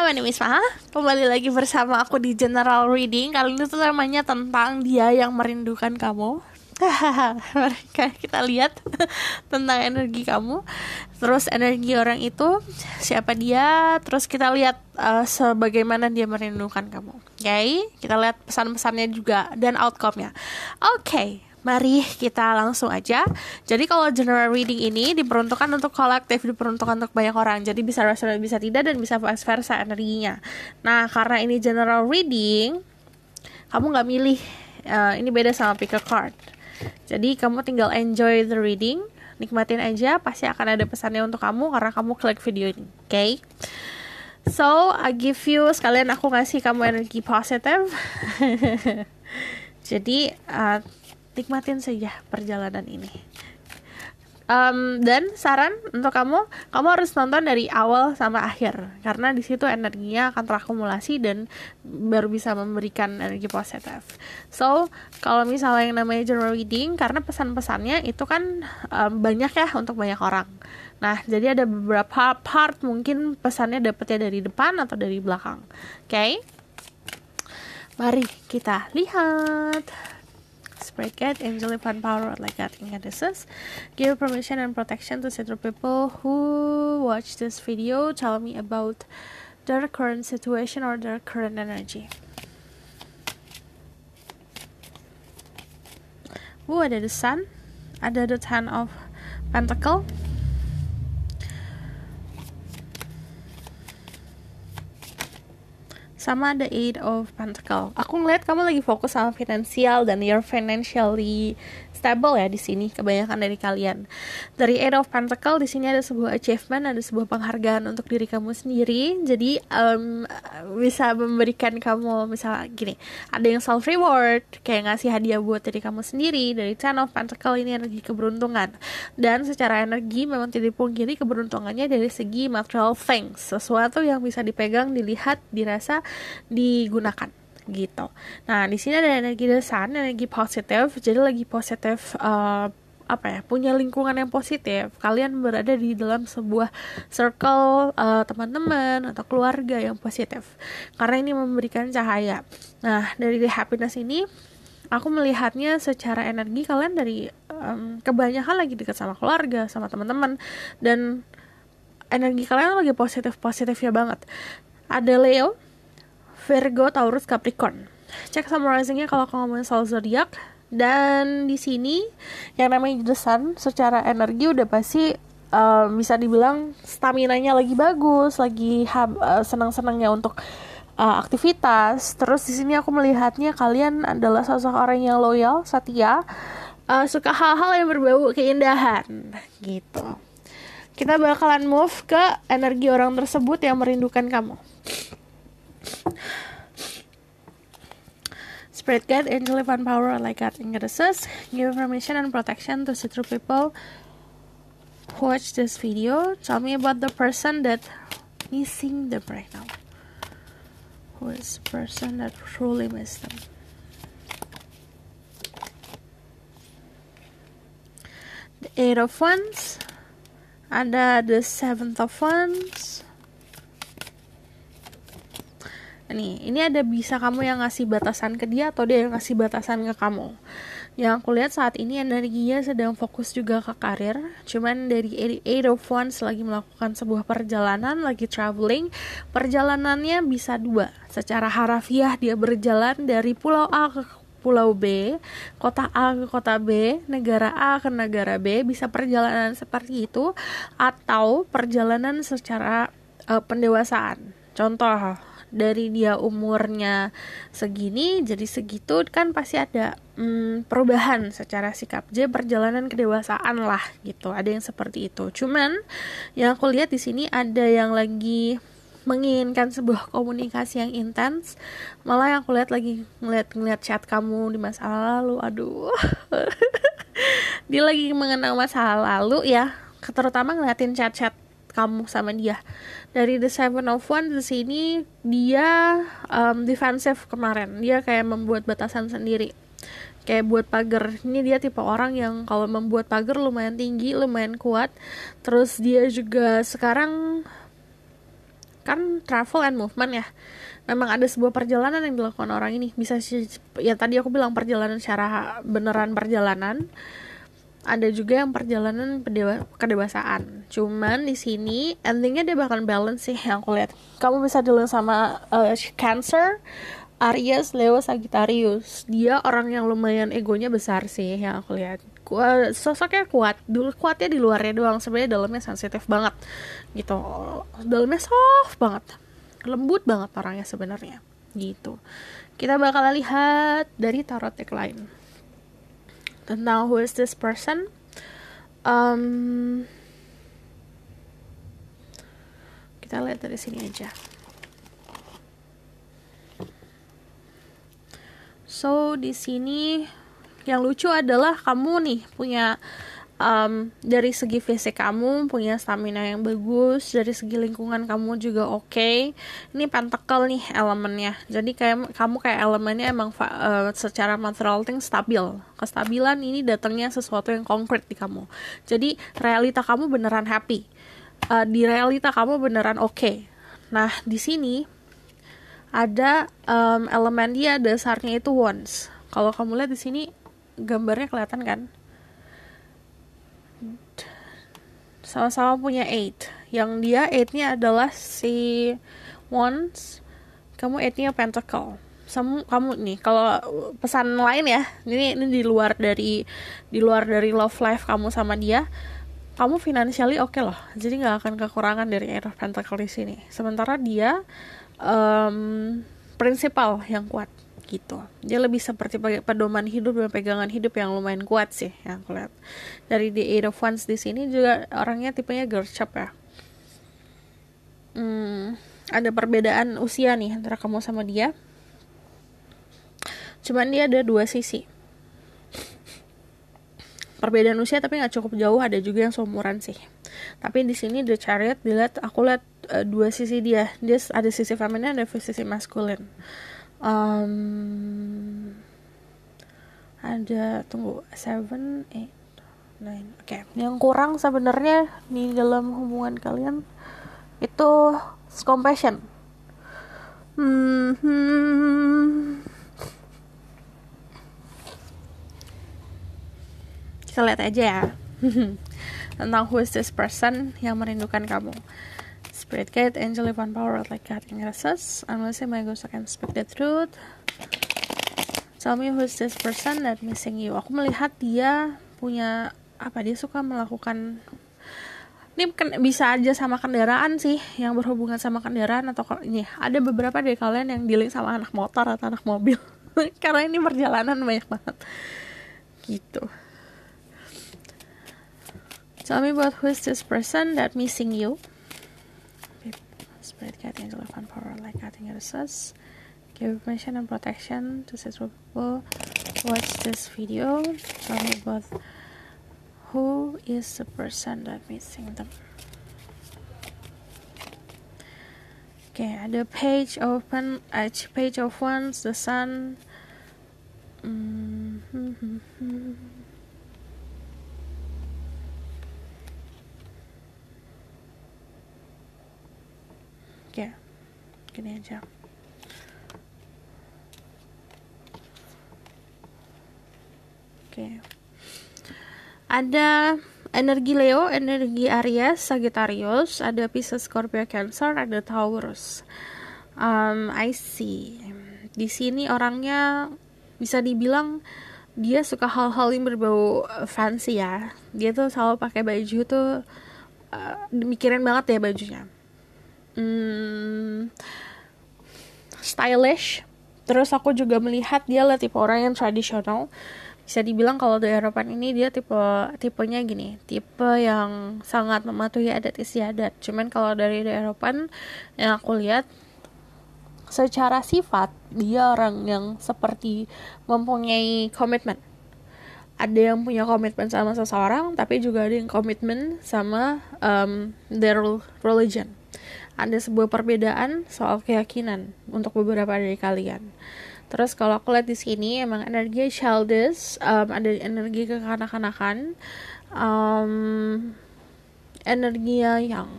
my name is Maha. Kembali lagi bersama aku di General Reading. Kali ini tuh namanya tentang dia yang merindukan kamu. Mari kita lihat tentang energi kamu. Terus energi orang itu, siapa dia. Terus kita lihat sebagaimana dia merindukan kamu. Oke, kita lihat pesan-pesannya juga dan outcome-nya. Oke, mari kita langsung aja. Jadi kalau general reading ini diperuntukkan untuk kolektif, diperuntukkan untuk banyak orang. Jadi bisa resonate, bisa tidak, dan bisa vice versa energinya. Nah, karena ini general reading, kamu nggak milih. Ini beda sama pick a card. Jadi kamu tinggal enjoy the reading, nikmatin aja. Pasti akan ada pesannya untuk kamu karena kamu klik video ini. Oke? So, I give you, sekalian aku ngasih kamu energi positif. Jadi nikmatin saja perjalanan ini. Dan saran untuk kamu harus nonton dari awal sampai akhir karena di situ energinya akan terakumulasi dan baru bisa memberikan energi positif. So kalau misalnya yang namanya general reading, karena pesan-pesannya itu kan banyak ya untuk banyak orang. Nah jadi ada beberapa part mungkin pesannya dapetnya dari depan atau dari belakang. Oke? Mari kita lihat. Spread God, angel divine power, like God in goddesses. Give permission and protection to certain people who watch this video. Tell me about their current situation or their current energy. Ada the sun, ada the 10 of pentacle. Sama ada 8 of pentacle. Aku ngeliat kamu lagi fokus sama finansial dan you're financially stable ya di sini kebanyakan dari kalian. Dari 8 of pentacle di sini ada sebuah achievement, ada sebuah penghargaan untuk diri kamu sendiri. Jadi bisa memberikan kamu misalnya gini, ada yang self reward kayak ngasih hadiah buat diri kamu sendiri. Dari 10 of pentacle ini energi keberuntungan. Dan secara energi memang tidak dipungkiri keberuntungannya dari segi material things, sesuatu yang bisa dipegang, dilihat, dirasa, digunakan gitu. Nah di sini ada energi desan, energi positif. Jadi lagi positif, punya lingkungan yang positif. Kalian berada di dalam sebuah circle teman-teman atau keluarga yang positif. Karena ini memberikan cahaya. Nah dari happiness ini, aku melihatnya secara energi kalian dari kebanyakan lagi dekat sama keluarga, sama teman-teman, dan energi kalian lagi positif-positifnya banget. Ada Leo, Virgo, Taurus, Capricorn. Cek summarizingnya kalau kamu ngomongin soal zodiak. Dan di sini yang namanya the sun secara energi udah pasti bisa dibilang staminanya lagi bagus, lagi senang-senangnya untuk aktivitas. Terus di sini aku melihatnya kalian adalah sosok orang yang loyal, setia, suka hal-hal yang berbau keindahan gitu. Kita bakalan move ke energi orang tersebut yang merindukan kamu. Spirit guide, angel divine power, like God in goddesses. Give permission and protection to see through people who watch this video. Tell me about the person that missing them right now. Who is the person that truly missed them? The 8 of Wands. Ada the 7th of Wands. Ini ada bisa kamu yang ngasih batasan ke dia atau dia yang ngasih batasan ke kamu. Yang aku lihat saat ini energinya sedang fokus juga ke karir. Cuman dari 8 of Wands lagi melakukan sebuah perjalanan, lagi traveling. Perjalanannya bisa dua. Secara harafiah dia berjalan dari pulau A ke pulau B, kota A ke kota B, negara A ke negara B. Bisa perjalanan seperti itu. Atau perjalanan secara pendewasaan. Contoh, dari dia umurnya segini jadi segitu kan pasti ada perubahan secara sikap. Jadi perjalanan kedewasaan lah gitu. Ada yang seperti itu. Cuman yang aku lihat di sini ada yang lagi menginginkan sebuah komunikasi yang intens. Malah yang aku lihat lagi ngeliat chat kamu di masa lalu. Aduh. Dia lagi mengenang masa lalu ya. Terutama ngeliatin chat-chat kamu sama dia. Dari the 7 of Wands di sini dia defensive kemarin. Dia kayak membuat batasan sendiri. Kayak buat pagar. Ini dia tipe orang yang kalau membuat pagar lumayan tinggi, lumayan kuat. Terus dia juga sekarang kan travel and movement ya. Memang ada sebuah perjalanan yang dilakukan orang ini. Bisa ya tadi aku bilang perjalanan secara beneran perjalanan. Ada juga yang perjalanan kedewasaan. Cuman di sini endingnya dia bakal balance sih yang aku lihat. Kamu bisa dealing sama Cancer, Aries, Leo, Sagittarius. Dia orang yang lumayan egonya besar sih yang aku lihat. Sosoknya kuatnya di luarnya doang, sebenarnya dalamnya sensitif banget gitu. Dalamnya soft banget, lembut banget orangnya sebenarnya gitu. Kita bakal lihat dari tarot deck lain tentang who is this person. Kita lihat dari sini aja. So di sini yang lucu adalah kamu nih punya dari segi fisik kamu punya stamina yang bagus, dari segi lingkungan kamu juga oke. Ini pentacle nih elemennya, jadi kamu kayak elemennya emang secara material thing stabil. Kestabilan ini datangnya sesuatu yang konkret di kamu, jadi realita kamu beneran happy, di realita kamu beneran oke. Nah di sini ada elemen dia dasarnya itu wands. Kalau kamu lihat di sini gambarnya kelihatan kan, sama-sama punya 8. Yang dia 8-nya adalah si wands, kamu 8-nya pentacle. Kamu nih kalau pesan lain ya, ini di luar dari love life kamu sama dia, kamu financially oke loh, jadi nggak akan kekurangan dari 8 of pentacle di sini. Sementara dia prinsipal yang kuat gitu. Dia lebih seperti pedoman hidup dan pegangan hidup yang lumayan kuat sih yang aku lihat. Dari the 8 of Wands di sini juga orangnya tipenya gercep ya. Ada perbedaan usia nih antara kamu sama dia. Cuman dia ada dua sisi. Perbedaan usia tapi nggak cukup jauh, ada juga yang seumuran sih. Tapi di sini the Chariot aku lihat dua sisi dia. Dia ada sisi feminin, ada sisi maskulin. Ada 7, 8, 9. Oke. Yang kurang sebenarnya di dalam hubungan kalian itu compassion. Kita lihat aja ya. Tentang who is this person yang merindukan kamu. Spirit guide, angel, divine power, like guiding us. Unless my ghost can speak the truth. Tell me who is this person that missing you. Aku melihat dia punya dia suka melakukan, ini bisa aja sama kendaraan sih, yang berhubungan sama kendaraan, atau ini ada beberapa dari kalian yang dealing sama anak motor atau anak mobil. Karena ini perjalanan banyak banget gitu. Tell me about who is this person that missing you. Spirit guide, angel, divine power, like guiding us. Give permission and protection to such people watch this video. Tell me about who is the person that missing them. Okay, ada page of wands, the sun. Oke, gini aja. Oke. Ada energi Leo, energi Aries, Sagittarius, ada Pisces, Scorpio, Cancer, ada Taurus. I see. Di sini orangnya bisa dibilang dia suka hal-hal yang berbau fancy ya. Dia tuh selalu pakai baju tuh mikirin banget ya bajunya. Stylish. Terus aku juga melihat dia lah tipe orang yang tradisional. Bisa dibilang kalau di Eropa ini dia tipenya gini, tipe yang sangat mematuhi adat istiadat. Cuman kalau dari Eropa yang aku lihat, secara sifat dia orang yang seperti mempunyai komitmen. Ada yang punya komitmen sama seseorang, tapi juga ada yang komitmen sama their religion. Ada sebuah perbedaan soal keyakinan untuk beberapa dari kalian. Terus kalau aku lihat di sini emang energi childish, ada energi kekanak-kanakan, energi yang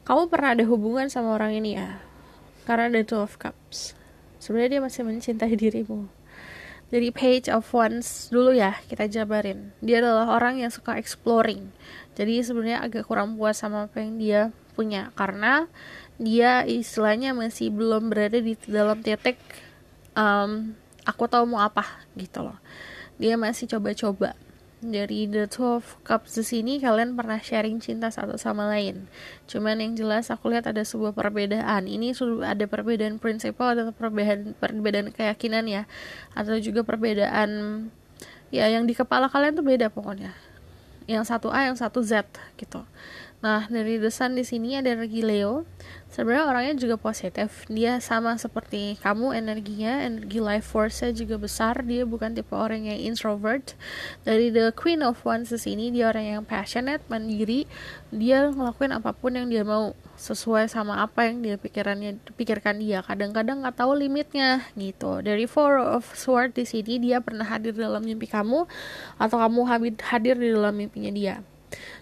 kamu pernah ada hubungan sama orang ini ya, karena ada Two of Cups. Sebenarnya dia masih mencintai dirimu. Dari Page of Wands dulu ya, kita jabarin. Dia adalah orang yang suka exploring. Jadi sebenarnya agak kurang puas sama apa yang dia punya, karena dia istilahnya masih belum berada di dalam titik aku tahu mau apa gitu loh. Dia masih coba-coba. Dari The Two of Cups di sini kalian pernah sharing cinta satu sama lain. Cuman yang jelas aku lihat ada sebuah perbedaan. Ini sudah ada perbedaan prinsipal atau perbedaan keyakinan ya, atau juga perbedaan ya yang di kepala kalian tuh beda pokoknya. Yang satu A, yang satu Z gitu. Nah, dari The Sun di sini ada energi Leo. Sebenarnya orangnya juga positif. Dia sama seperti kamu, energinya, energi life force-nya juga besar. Dia bukan tipe orang yang introvert. Dari The Queen of Wands di sini, dia orang yang passionate, mandiri. Dia ngelakuin apapun yang dia mau sesuai sama apa yang dia pikirkan dia. Kadang-kadang nggak tahu limitnya gitu. Dari Four of Swords di sini, dia pernah hadir dalam mimpi kamu atau kamu hadir di dalam mimpinya dia.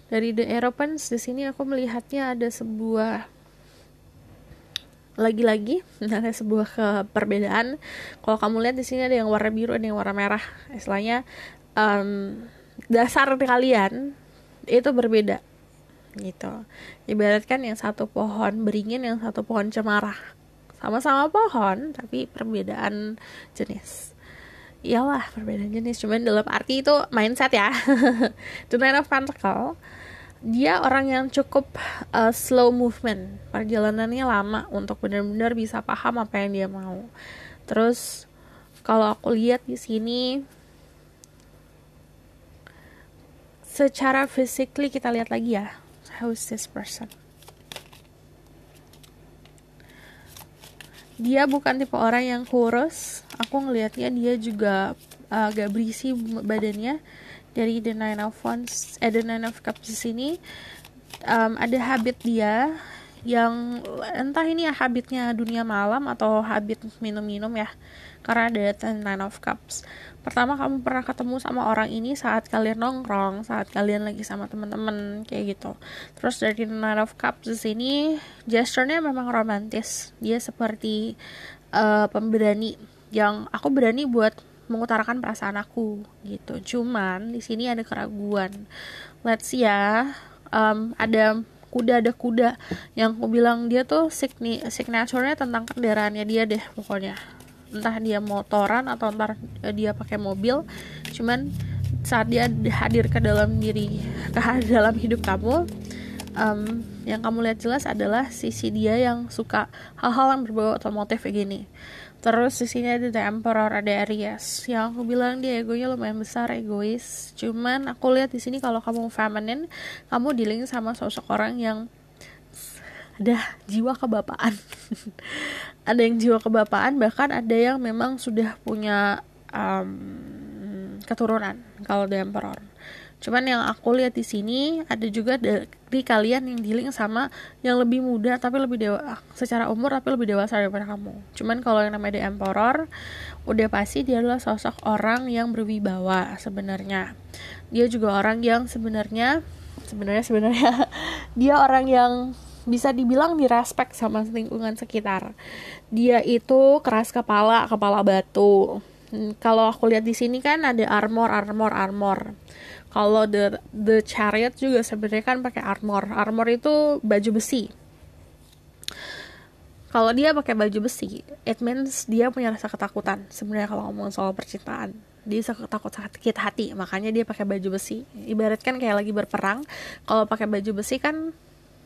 Dari The Aeropans di sini aku melihatnya ada sebuah lagi-lagi ada sebuah perbedaan. Kalau kamu lihat di sini ada yang warna biru, ada yang warna merah. Istilahnya dasar kalian itu berbeda gitu. Ibaratkan yang satu pohon beringin, yang satu pohon cemara. Sama-sama pohon tapi perbedaan jenis. Iyalah perbedaan jenis, cuman dalam arti itu mindset ya. The Nine of Pentacles, dia orang yang cukup slow movement, perjalanannya lama untuk benar-benar bisa paham apa yang dia mau. Terus kalau aku lihat di sini secara physically, kita lihat lagi ya, how is this person. Dia bukan tipe orang yang kurus. Aku ngelihatnya dia juga agak berisi badannya. Dari The Nine of Wands, The Nine of Cups di sini ada habit dia yang entah ini ya habitnya dunia malam atau habit minum-minum ya. Karena ada The Nine of Cups. Pertama kamu pernah ketemu sama orang ini saat kalian nongkrong, saat kalian lagi sama teman-teman kayak gitu. Terus dari The Nine of Cups di sini gesturnya memang romantis. Dia seperti pemberani yang aku berani buat mengutarakan perasaan aku gitu. Cuman di sini ada keraguan. Let's see ya. Ada kuda yang aku bilang dia tuh signaturenya tentang kendaraannya dia deh pokoknya. Entah dia motoran atau entar dia pakai mobil. Cuman saat dia hadir ke dalam hidup kamu, yang kamu lihat jelas adalah sisi dia yang suka hal-hal yang berbau otomotif kayak gini. Terus di sini ada The Emperor, ada Aries. Yang aku bilang dia egonya lumayan besar, egois. Cuman aku lihat di sini kalau kamu feminine, kamu dealing sama sosok orang yang ada jiwa kebapaan. Ada yang jiwa kebapaan, bahkan ada yang memang sudah punya keturunan kalau The Emperor. Cuman yang aku lihat di sini ada juga dari kalian yang dealing sama yang lebih muda tapi lebih secara umur tapi lebih dewasa daripada kamu. Cuman kalau yang namanya The Emperor udah pasti dia adalah sosok orang yang berwibawa sebenarnya. Dia juga orang yang sebenarnya dia orang yang bisa dibilang direspek sama lingkungan sekitar. Dia itu keras kepala batu. Kalau aku lihat di sini kan ada armor. Kalau the Chariot juga sebenarnya kan pakai armor. Armor itu baju besi. Kalau dia pakai baju besi, it means dia punya rasa ketakutan. Sebenarnya kalau ngomong soal percintaan, dia takut sakit hati, makanya dia pakai baju besi. Ibaratkan kayak lagi berperang, kalau pakai baju besi kan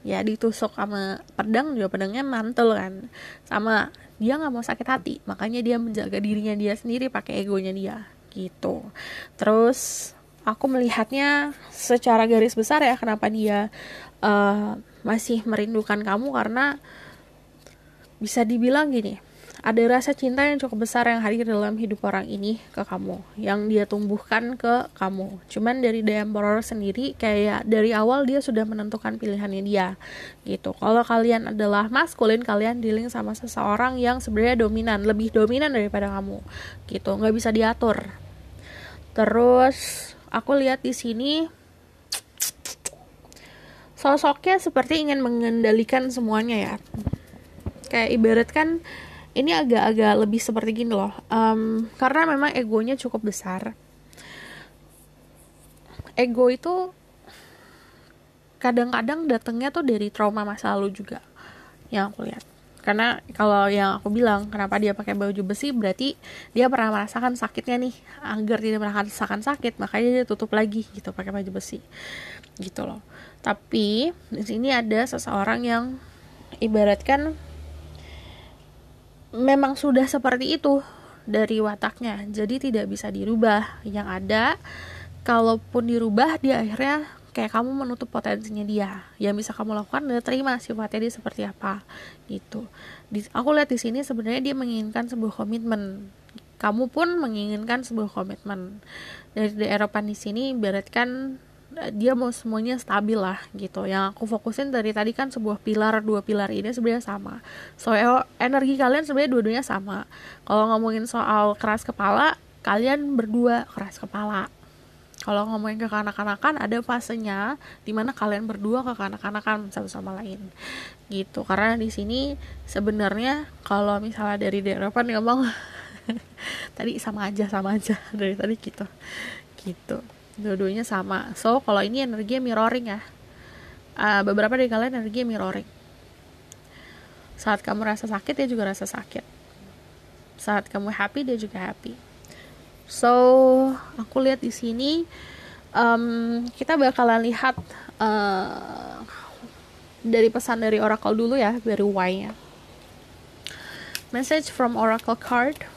ya ditusuk sama pedang, juga pedangnya mantul kan. Sama dia nggak mau sakit hati, makanya dia menjaga dirinya dia sendiri pakai egonya dia gitu. Terus aku melihatnya secara garis besar ya kenapa dia masih merindukan kamu, karena bisa dibilang gini, ada rasa cinta yang cukup besar yang hadir dalam hidup orang ini ke kamu, yang dia tumbuhkan ke kamu. Cuman dari The Emperor sendiri kayak dari awal dia sudah menentukan pilihannya dia gitu. Kalau kalian adalah maskulin, kalian dealing sama seseorang yang sebenarnya lebih dominan daripada kamu gitu, nggak bisa diatur. Terus aku lihat di sini Sosoknya seperti ingin mengendalikan semuanya ya. Kayak ibarat kan ini agak-agak lebih seperti gini loh. Karena memang egonya cukup besar. Ego itu kadang-kadang datangnya tuh dari trauma masa lalu juga, yang aku lihat. Karena kalau yang aku bilang kenapa dia pakai baju besi, berarti dia pernah merasakan sakitnya nih. Agar tidak merasakan sakit, makanya dia tutup lagi gitu pakai baju besi gitu loh. Tapi di sini ada seseorang yang ibaratkan memang sudah seperti itu dari wataknya, jadi tidak bisa dirubah. Yang ada, kalaupun dirubah, dia akhirnya kayak kamu menutup potensinya dia. Yang bisa kamu lakukan adalah terima sifatnya dia seperti apa gitu. Aku lihat di sini sebenarnya dia menginginkan sebuah komitmen. Kamu pun menginginkan sebuah komitmen. Dari Eropa di sini ibaratkan dia mau semuanya stabil lah gitu. Yang aku fokusin dari tadi kan sebuah pilar, dua pilar ini sebenarnya sama. Soal energi kalian sebenarnya dua-duanya sama. Kalau ngomongin soal keras kepala, kalian berdua keras kepala. Kalau ngomongin kekanak-kanakan, ada fasenya dimana kalian berdua kekanak-kanakan satu sama lain gitu. Karena di sini sebenarnya kalau misalnya dari Eropa ngomong tadi sama aja dari tadi gitu. Dua-duanya sama. So kalau ini energi mirroring ya. Beberapa dari kalian energi mirroring. Saat kamu rasa sakit, dia juga rasa sakit. Saat kamu happy, dia juga happy. So aku lihat di sini kita bakalan lihat dari pesan dari Oracle dulu ya, dari why-nya. Message from Oracle card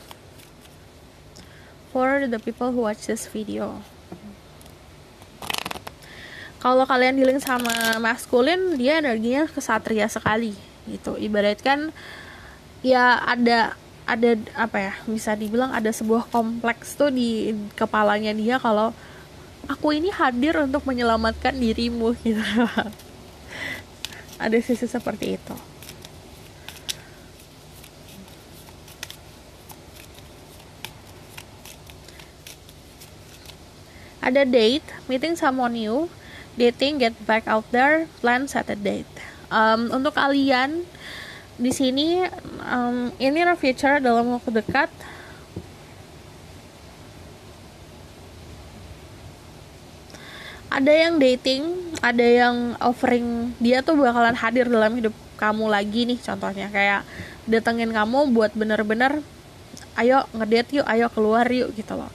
for the people who watch this video. Kalau kalian dealing sama maskulin, dia energinya kesatria sekali gitu. Ibaratkan ya ada apa ya, bisa dibilang ada sebuah kompleks tuh di kepalanya dia kalau aku ini hadir untuk menyelamatkan dirimu gitu. Ada sisi seperti itu. Ada date, meeting someone new, dating, get back out there, plan set a date. Untuk kalian di sini ini future dalam waktu dekat ada yang dating, ada yang offering dia tuh bakalan hadir dalam hidup kamu lagi nih. Contohnya kayak datengin kamu buat bener-bener ayo ngedate yuk, ayo keluar yuk gitu loh.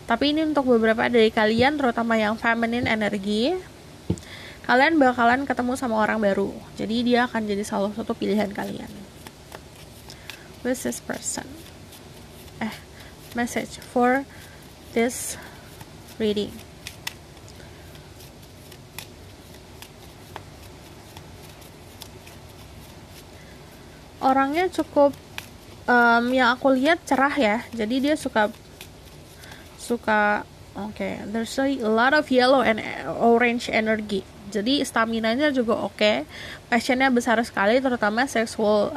Tapi ini untuk beberapa dari kalian, terutama yang feminine energi, kalian bakalan ketemu sama orang baru. Jadi dia akan jadi salah satu pilihan kalian. Who's this person? Message for this reading. Orangnya cukup yang aku lihat cerah ya. Jadi dia suka there's a lot of yellow and orange energy. Jadi stamina-nya juga oke. Passionnya besar sekali, terutama seksual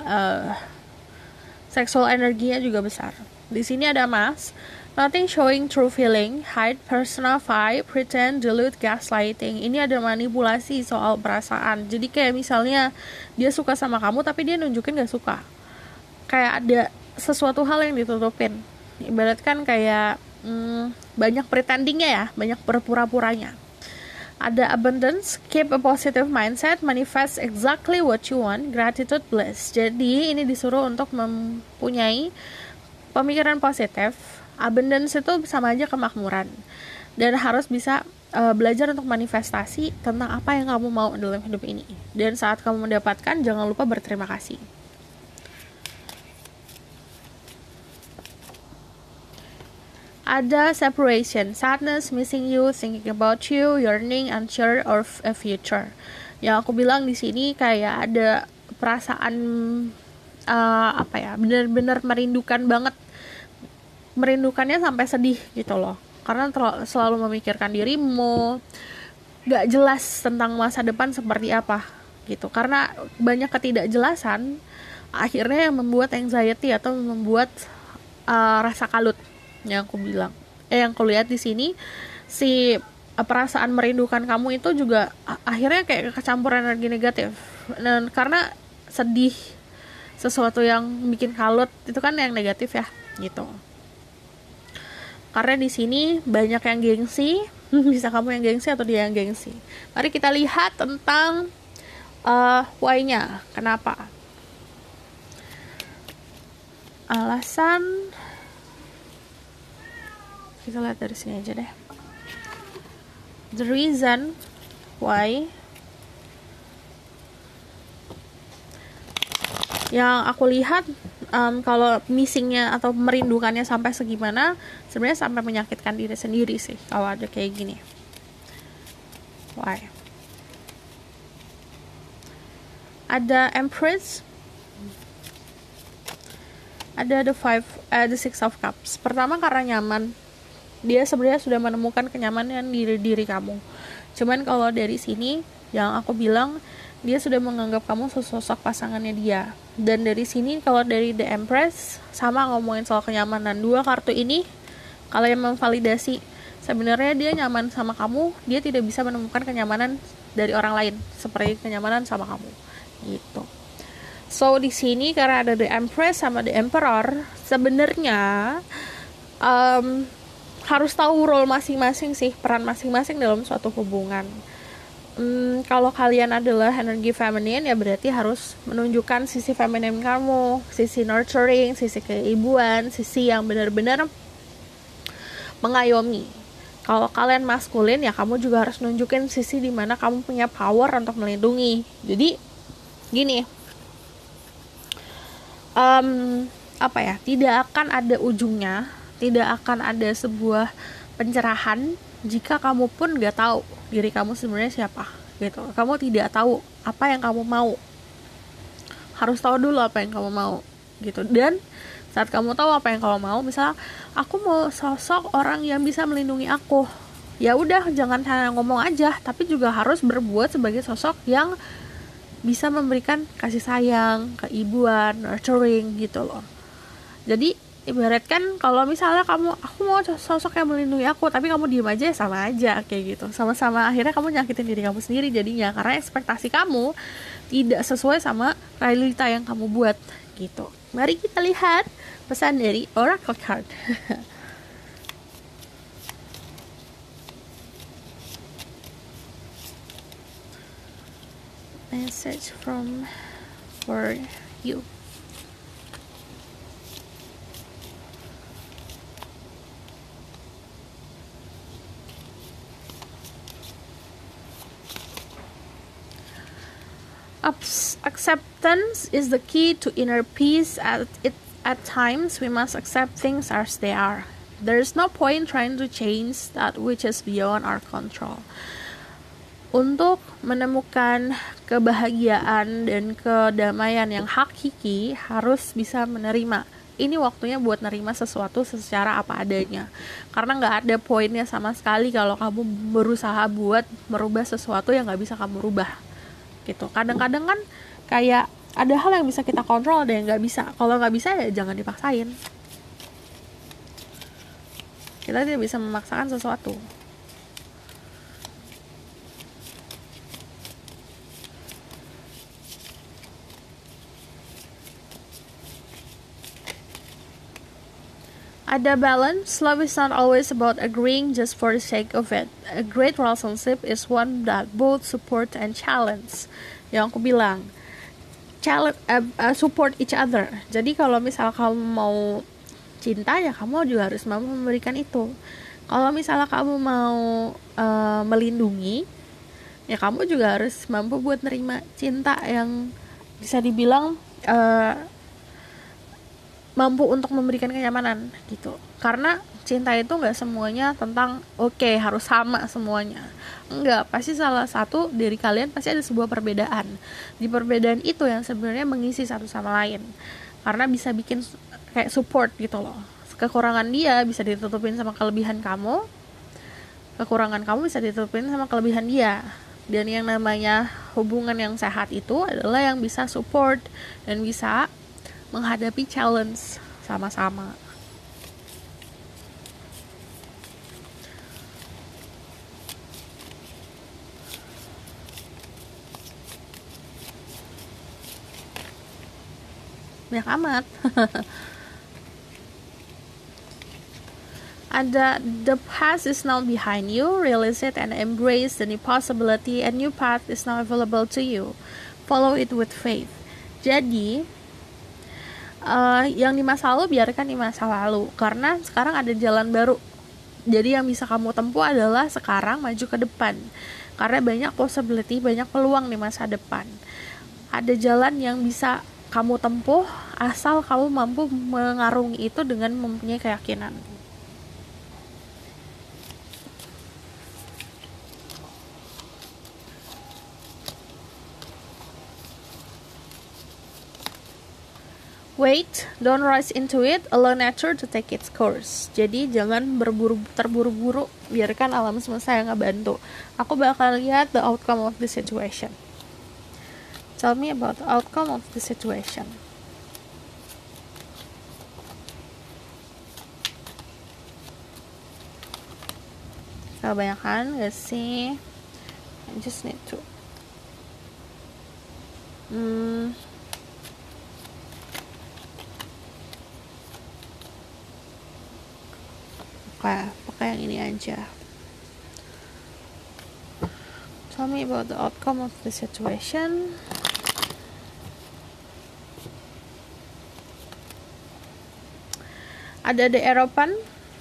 energinya juga besar. Di sini ada Mas. Nothing showing true feeling, hide, personify, pretend, dilute, gaslighting. Ini ada manipulasi soal perasaan. Jadi kayak misalnya dia suka sama kamu tapi dia nunjukin gak suka. Kayak ada sesuatu hal yang ditutupin. Ibaratkan kayak banyak pretendingnya ya, banyak berpura-puranya. Ada abundance, keep a positive mindset, manifest exactly what you want, gratitude, bliss. Jadi ini disuruh untuk mempunyai pemikiran positif. Abundance itu sama aja kemakmuran. Dan harus bisa belajar untuk manifestasi tentang apa yang kamu mau dalam hidup ini. Dan saat kamu mendapatkan, jangan lupa berterima kasih. Ada separation, sadness, missing you, thinking about you, yearning, unsure of a future. Yang aku bilang di sini kayak ada perasaan benar-benar merindukan banget, merindukannya sampai sedih gitu loh. Karena selalu memikirkan dirimu, gak jelas tentang masa depan seperti apa gitu. Karena banyak ketidakjelasan, akhirnya yang membuat anxiety atau membuat rasa kalut. Yang aku bilang, yang aku lihat di sini si perasaan merindukan kamu itu juga akhirnya kayak kecampur energi negatif. Dan karena sedih, sesuatu yang bikin kalut itu kan yang negatif ya, gitu. Karena di sini banyak yang gengsi, bisa kamu yang gengsi atau dia yang gengsi. Mari kita lihat tentang why-nya, kenapa. Alasan, kita lihat dari sini aja deh. The reason why, yang aku lihat kalau missingnya atau merindukannya sampai segimana, sebenarnya sampai menyakitkan diri sendiri sih kalau ada kayak gini. Why? Ada Empress, ada the Six of Cups. Pertama karena nyaman, dia sebenarnya sudah menemukan kenyamanan di diri kamu. Cuman kalau dari sini yang aku bilang, dia sudah menganggap kamu sesosok pasangannya dia. Dan dari sini kalau dari The Empress, sama ngomongin soal kenyamanan. Dua kartu ini kalau yang memvalidasi sebenarnya dia nyaman sama kamu, dia tidak bisa menemukan kenyamanan dari orang lain seperti kenyamanan sama kamu, gitu. So di sini karena ada The Empress sama The Emperor, sebenarnya harus tahu role masing-masing sih, peran masing-masing dalam suatu hubungan. Kalau kalian adalah energi feminin, ya berarti harus menunjukkan sisi feminin kamu, sisi nurturing, sisi keibuan, sisi yang benar-benar mengayomi. Kalau kalian maskulin, ya kamu juga harus nunjukin sisi dimana kamu punya power untuk melindungi. Jadi gini, tidak akan ada ujungnya, tidak akan ada sebuah pencerahan jika kamu pun gak tahu diri kamu sebenarnya siapa, gitu. Kamu tidak tahu apa yang kamu mau, harus tahu dulu apa yang kamu mau, gitu. Dan saat kamu tahu apa yang kamu mau, misalnya aku mau sosok orang yang bisa melindungi aku, ya udah jangan hanya ngomong aja, tapi juga harus berbuat sebagai sosok yang bisa memberikan kasih sayang, keibuan, nurturing, gitu loh. Jadi ibaratkan kalau misalnya aku mau sosok yang melindungi aku, tapi kamu diem aja, sama aja kayak gitu. Sama-sama akhirnya kamu nyakitin diri kamu sendiri jadinya, karena ekspektasi kamu tidak sesuai sama realita yang kamu buat, gitu. Mari kita lihat pesan dari Oracle Card. Message for you. Acceptance is the key to inner peace. At times we must accept things as they are. There is no point trying to change that which is beyond our control. Untuk menemukan kebahagiaan dan kedamaian yang hakiki, harus bisa menerima. Ini waktunya buat nerima sesuatu secara apa adanya. Karena gak ada poinnya sama sekali kalau kamu berusaha buat merubah sesuatu yang gak bisa kamu rubah, gitu. Kadang-kadang kan kayak ada hal yang bisa kita kontrol, ada yang gak bisa. Kalau gak bisa, ya jangan dipaksain. Kita tidak bisa memaksakan sesuatu. Ada balance. Love is not always about agreeing just for the sake of it. A great relationship is one that both support and challenge. Yang aku bilang, support each other. Jadi kalau misal kamu mau cinta, ya kamu juga harus mampu memberikan itu. Kalau misalnya kamu mau melindungi, ya kamu juga harus mampu buat nerima cinta yang bisa dibilang mampu untuk memberikan kenyamanan, gitu. Karena cinta itu gak semuanya tentang harus sama semuanya. Enggak, pasti salah satu dari kalian pasti ada sebuah perbedaan. Di perbedaan itu yang sebenarnya mengisi satu sama lain. Karena bisa bikin kayak support gitu loh. Kekurangan dia bisa ditutupin sama kelebihan kamu, kekurangan kamu bisa ditutupin sama kelebihan dia. Dan yang namanya hubungan yang sehat itu adalah yang bisa support dan bisa menghadapi challenge sama-sama. banyak amat. Ada the past is now behind you, realize it and embrace the new possibility, a new path is now available to you, follow it with faith. Jadi yang di masa lalu biarkan di masa lalu, karena sekarang ada jalan baru. Jadi yang bisa kamu tempuh adalah sekarang maju ke depan, karena banyak possibility, banyak peluang di masa depan. Ada jalan yang bisa kamu tempuh asal kamu mampu mengarungi itu dengan mempunyai keyakinan. Wait, don't rush into it, allow nature to take its course. Jadi jangan terburu-buru, biarkan alam semesta yang ngebantu. Aku bakal lihat the outcome of the situation. Tell me about the outcome of the situation. Kebanyakan gak sih? I just need to pakai yang ini aja. Tell me about the outcome of the situation. Ada di Eropan,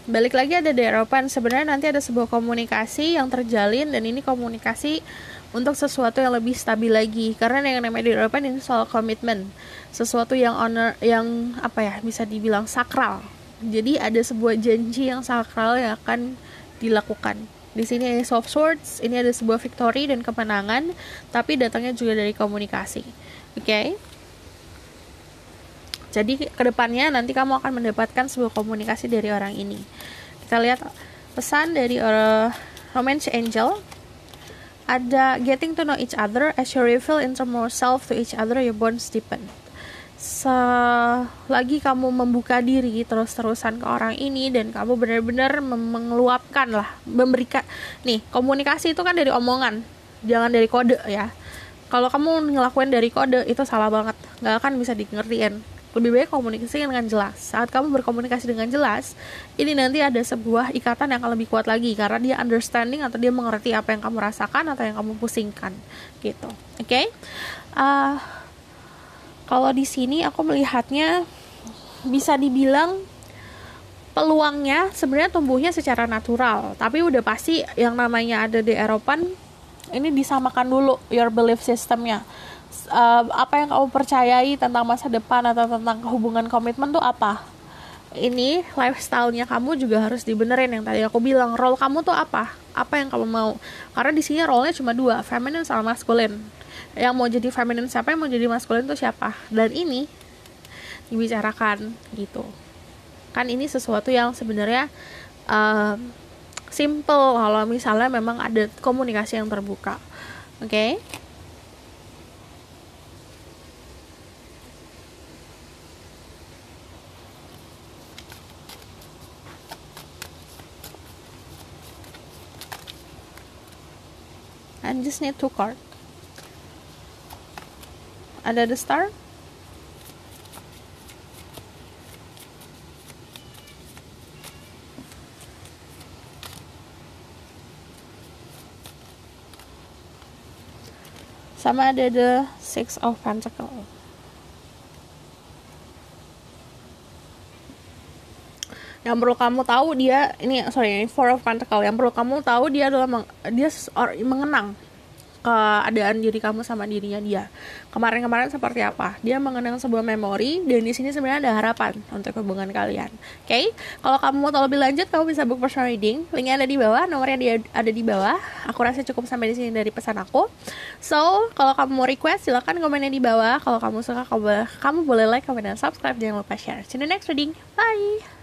balik lagi ada di Eropan. Sebenarnya nanti ada sebuah komunikasi yang terjalin, dan ini komunikasi untuk sesuatu yang lebih stabil lagi, karena yang namanya di Eropan ini soal komitmen, sesuatu yang honor, yang bisa dibilang sakral. Jadi ada sebuah janji yang sakral yang akan dilakukan. Di sini Ace of Swords, ini ada sebuah victory dan kemenangan, tapi datangnya juga dari komunikasi. Oke? Jadi kedepannya nanti kamu akan mendapatkan sebuah komunikasi dari orang ini. Kita lihat pesan dari Romance Angel. Ada getting to know each other, as you reveal into more self to each other, your bonds deepen. Selagi kamu membuka diri terus-terusan ke orang ini, dan kamu benar-benar mengeluapkan lah, memberikan. Nih, komunikasi itu kan dari omongan, jangan dari kode ya. Kalau kamu ngelakuin dari kode, itu salah banget, gak akan bisa dimengertiin. Lebih baik komunikasi dengan jelas. Saat kamu berkomunikasi dengan jelas, ini nanti ada sebuah ikatan yang akan lebih kuat lagi, karena dia understanding atau dia mengerti apa yang kamu rasakan atau yang kamu pusingkan gitu. Oke? Kalau di sini aku melihatnya bisa dibilang peluangnya sebenarnya tumbuhnya secara natural, tapi udah pasti yang namanya ada di Eropan ini disamakan dulu your belief systemnya. Apa yang kamu percayai tentang masa depan atau tentang hubungan komitmen tuh apa? Ini lifestyle-nya kamu juga harus dibenerin. Yang tadi aku bilang, role kamu tuh apa yang kamu mau, karena di sini role-nya cuma 2, feminine sama masculine. Yang mau jadi feminine siapa, yang mau jadi masculine tuh siapa, dan ini dibicarakan gitu kan. Ini sesuatu yang sebenarnya simple kalau misalnya memang ada komunikasi yang terbuka. Oke? I just need 2 cards. Ada the star. Sama ada the 6 of Pentacles. Yang perlu kamu tahu dia ini 4 of Pentacles. Yang perlu kamu tahu dia adalah mengenang keadaan diri kamu sama dirinya dia. Kemarin seperti apa? Dia mengenang sebuah memori, dan di sini sebenarnya ada harapan untuk hubungan kalian. Oke? Kalau kamu mau tahu lebih lanjut, kamu bisa book personal reading. Linknya ada di bawah, nomornya ada di bawah. Aku rasa cukup sampai di sini dari pesan aku. So, kalau kamu mau request, silakan komennya di bawah. Kalau kamu suka, kamu boleh like, comment, dan subscribe. Jangan lupa share. See you in the next reading. Bye.